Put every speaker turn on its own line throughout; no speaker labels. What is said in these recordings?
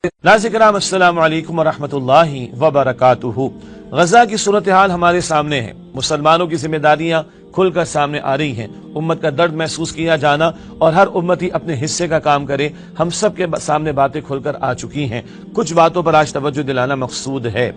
ناظرین کرام السلام علیکم ورحمۃ اللہ وبرکاتہ۔ غزہ کی صورتحال ہمارے سامنے ہے، مسلمانوں کی ذمہ داریاں کھل کر سامنے آ رہی ہیں، امت کا درد محسوس کیا جانا اور ہر امتی اپنے حصے کا کام کرے، ہم سب کے سامنے باتیں کھل کر آ چکی ہیں۔ کچھ باتوں پر آج توجہ دلانا مقصود ہے۔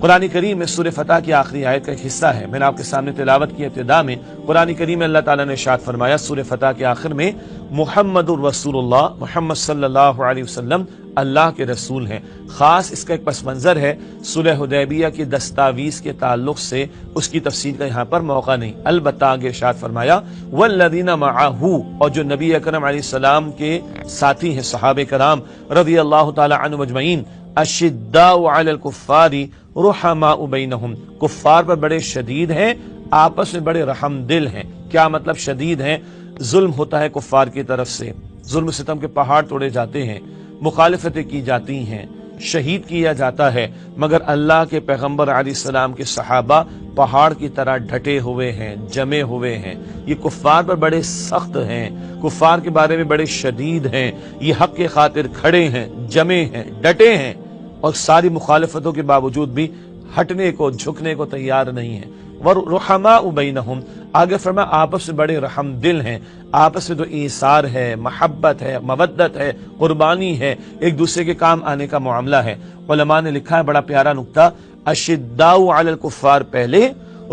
قرآن کریم میں سورہ فتح کی آخری آیت کا ایک حصہ ہے، میں نے آپ کے سامنے تلاوت کی۔ ابتدا میں قرآن کریم میں اللہ تعالیٰ نے ارشاد فرمایا سورہ فتح کے آخر میں، محمد الرسول اللہ، محمد صلی اللہ علیہ وسلم اللہ کے رسول ہیں۔ خاص اس کا ایک پس منظر ہے، صلح حدیبیہ کی دستاویز کے تعلق سے اس کی تفصیل کا یہاں پر موقع نہیں، البتہ آگے ارشاد فرمایا والذین معہ، اور جو نبی اکرم علیہ السلام کے ساتھی ہیں صحابہ کرام رضی اللہ تعالی عنہم اجمعین، اشداء علی الکفار رحماء بینہم، کفار پر بڑے شدید ہیں، آپس میں بڑے رحم دل ہیں۔ کیا مطلب شدید ہیں؟ ظلم ہوتا ہے کفار کی طرف سے، ظلم و ستم کے پہاڑ توڑے جاتے ہیں، مخالفتیں کی جاتی ہیں، شہید کیا جاتا ہے، مگر اللہ کے پیغمبر علیہ السلام کے صحابہ پہاڑ کی طرح ڈٹے ہوئے ہیں، جمے ہوئے ہیں۔ یہ کفار پر بڑے سخت ہیں، کفار کے بارے میں بڑے شدید ہیں، یہ حق کے خاطر کھڑے ہیں، جمے ہیں، ڈٹے ہیں، اور ساری مخالفتوں کے باوجود بھی ہٹنے کو، جھکنے کو تیار نہیں ہیں۔ وَرُحَمَاءُ بَيْنَهُمْ، آگے فرمایا آپس میں بڑے رحم دل ہیں، آپس میں تو ایثار ہے، محبت ہے، مودت ہے، قربانی ہے، ایک دوسرے کے کام آنے کا معاملہ ہے۔ علماء نے لکھا ہے بڑا پیارا نکتہ، اشداء علی الکفار پہلے،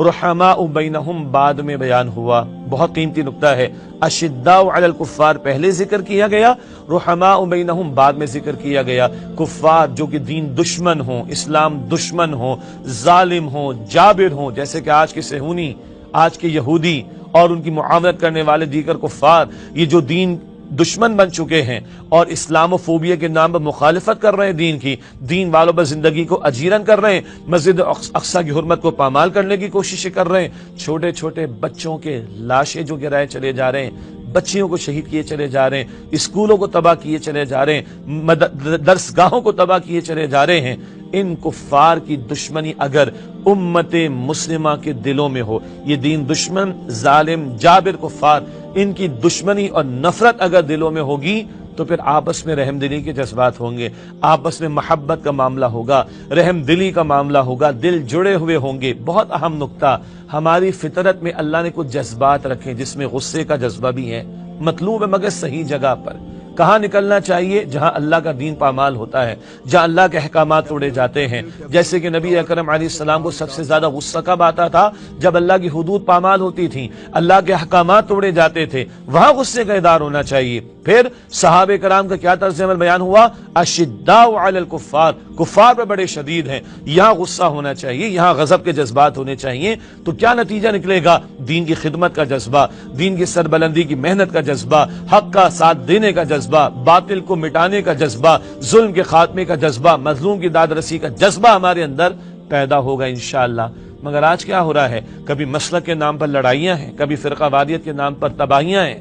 رحماء بینہم بعد میں بیان ہوا۔ بہت قیمتی نکتہ ہے، اشداء علی الکفار پہلے ذکر کیا گیا، رحماء بینہم بعد میں ذکر کیا گیا۔ کفار جو کہ دین دشمن ہوں، اسلام دشمن ہوں، ظالم ہوں، جابر ہوں، جیسے کہ آج کے صہیونی، آج کے یہودی اور ان کی معاونت کرنے والے دیگر کفار، یہ جو دین دشمن بن چکے ہیں اور اسلام و فوبیا کے نام پر مخالفت کر رہے ہیں، دین کی، دین والوں پر زندگی کو اجیرن کر رہے ہیں، مسجد اقصی کی حرمت کو پامال کرنے کی کوششیں کر رہے ہیں، چھوٹے چھوٹے بچوں کے لاشیں جو گرائے چلے جا رہے ہیں، بچیوں کو شہید کیے چلے جا رہے ہیں، اسکولوں کو تباہ کیے چلے جا رہے ہیں، درس گاہوں کو تباہ کیے چلے جا رہے ہیں۔ ان کفار کی دشمنی اگر امت مسلمہ کے دلوں میں ہو، یہ دین دشمن، ظالم، جابر کفار، ان کی دشمنی اور نفرت اگر دلوں میں ہوگی تو پھر آپس میں رحم دلی کے جذبات ہوں گے، آپس میں محبت کا معاملہ ہوگا، رحم دلی کا معاملہ ہوگا، دل جڑے ہوئے ہوں گے۔ بہت اہم نکتہ، ہماری فطرت میں اللہ نے کچھ جذبات رکھے جس میں غصے کا جذبہ بھی ہے، مطلوب ہے مگر صحیح جگہ پر۔ کہاں نکلنا چاہیے؟ جہاں اللہ کا دین پامال ہوتا ہے، جہاں اللہ کے احکامات توڑے جاتے ہیں۔ جیسے کہ نبی اکرم علیہ السلام کو سب سے زیادہ غصہ کب آتا تھا؟ جب اللہ کی حدود پامال ہوتی تھیں، اللہ کے احکامات توڑے جاتے تھے، وہاں غصے کا اظہار ہونا چاہیے۔ پھر صحابہ کرام کا کیا طرز عمل بیان ہوا؟ اشداء علی الکفار، کفار پر بڑے شدید ہیں، یہاں غصہ ہونا چاہیے، یہاں غضب کے جذبات ہونے چاہیے۔ تو کیا نتیجہ نکلے گا؟ دین کی خدمت کا جذبہ، دین کی سربلندی کی محنت کا جذبہ، حق کا ساتھ دینے کا جذبہ، باطل کو مٹانے کا جذبہ، ظلم کے خاتمے کا جذبہ، مظلوم کی داد رسی کا جذبہ ہمارے اندر پیدا ہوگا انشاءاللہ۔ مگر آج کیا ہو رہا ہے؟ کبھی مسلک کے نام پر لڑائیاں ہیں، کبھی فرقہ واریت کے نام پر تباہیاں ہیں،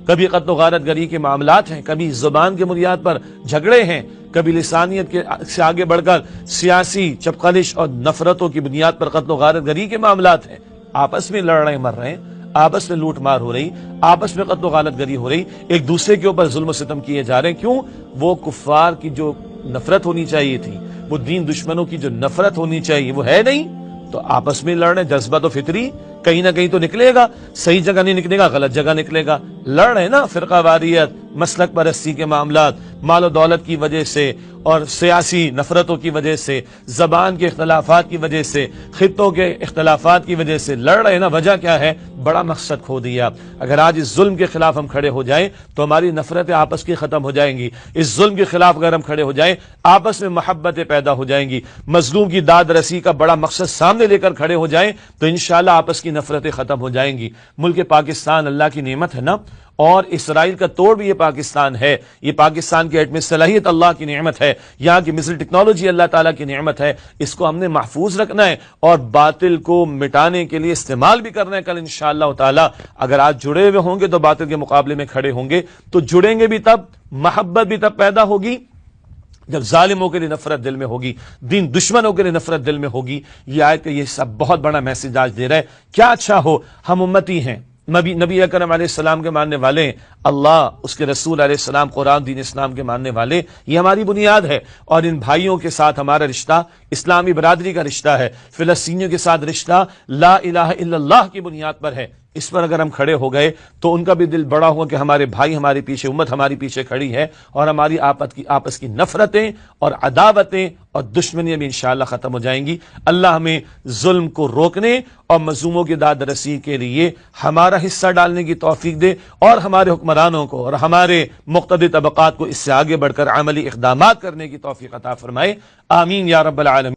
کبھی قتل و غارت گری کے معاملات ہیں، کبھی زبان کے بنیاد پر جھگڑے ہیں، کبھی لسانیت کے سے آگے بڑھ کر سیاسی چپقلش اور نفرتوں کی بنیاد پر قتل و غارت گری کے معاملات ہیں۔ آپس میں لڑ رہے، مر رہے ہیں، آپس میں لوٹ مار ہو رہی، آپس میں قتل و غارت گری ہو رہی، ایک دوسرے کے اوپر ظلم و ستم کیے جا رہے ہیں۔ کیوں؟ وہ کفار کی جو نفرت ہونی چاہیے تھی، وہ دین دشمنوں کی جو نفرت ہونی چاہیے وہ ہے نہیں، تو آپس میں لڑ رہے۔ جذبہ تو فطری کہیں نہ کہیں تو نکلے گا، صحیح جگہ نہیں نکلے گا، غلط جگہ نکلے گا۔ لڑ رہے نا، فرقہ واریت، مسلک پرستی کے معاملات، مال و دولت کی وجہ سے اور سیاسی نفرتوں کی وجہ سے، زبان کے اختلافات کی وجہ سے، خطوں کے اختلافات کی وجہ سے لڑ رہے نا۔ وجہ کیا ہے؟ بڑا مقصد کھو دیا۔ اگر آج اس ظلم کے خلاف ہم کھڑے ہو جائیں تو ہماری نفرتیں آپس کی ختم ہو جائیں گی۔ اس ظلم کے خلاف اگر ہم کھڑے ہو جائیں، آپس میں محبتیں پیدا ہو جائیں گی۔ مظلوم کی داد رسی کا بڑا مقصد سامنے لے کر کھڑے ہو جائیں تو انشاءاللہ آپس کی نفرتیں ختم ہو جائیں گی۔ ملک پاکستان اللہ کی نعمت ہے نا، اور اسرائیل کا توڑ بھی یہ پاکستان ہے، یہ پاکستان کی ایٹمی صلاحیت اللہ کی نعمت ہے، یہاں کی مثل ٹیکنالوجی اللہ تعالیٰ کی نعمت ہے، اس کو ہم نے محفوظ رکھنا ہے اور باطل کو مٹانے کے لیے استعمال بھی کرنا ہے کل انشاءاللہ تعالیٰ۔ اگر آج جڑے ہوئے ہوں گے تو باطل کے مقابلے میں کھڑے ہوں گے، تو جڑیں گے بھی تب، محبت بھی تب پیدا ہوگی جب ظالموں کے لیے نفرت دل میں ہوگی، دین دشمنوں کے لیے نفرت دل میں ہوگی۔ یہ آیت کا یہ سب بہت بڑا میسج آج دے رہا ہے۔ کیا اچھا ہو، ہم امتی ہیں، نبی اکرم علیہ السلام کے ماننے والے، اللہ، اس کے رسول علیہ السلام، قرآن، دین اسلام کے ماننے والے، یہ ہماری بنیاد ہے۔ اور ان بھائیوں کے ساتھ ہمارا رشتہ اسلامی برادری کا رشتہ ہے، فلسطینیوں کے ساتھ رشتہ لا الہ الا اللہ کی بنیاد پر ہے۔ اس پر اگر ہم کھڑے ہو گئے تو ان کا بھی دل بڑا ہوا کہ ہمارے بھائی ہمارے پیچھے، امت ہماری پیچھے کھڑی ہے، اور ہماری آپس کی نفرتیں اور عداوتیں اور دشمنیاں بھی انشاءاللہ ختم ہو جائیں گی۔ اللہ ہمیں ظلم کو روکنے اور مظلوموں کی داد رسی کے لیے ہمارا حصہ ڈالنے کی توفیق دے، اور ہمارے حکمرانوں کو اور ہمارے مقتدی طبقات کو اس سے آگے بڑھ کر عملی اقدامات کرنے کی توفیق عطا فرمائے۔ آمین یا رب العالمین۔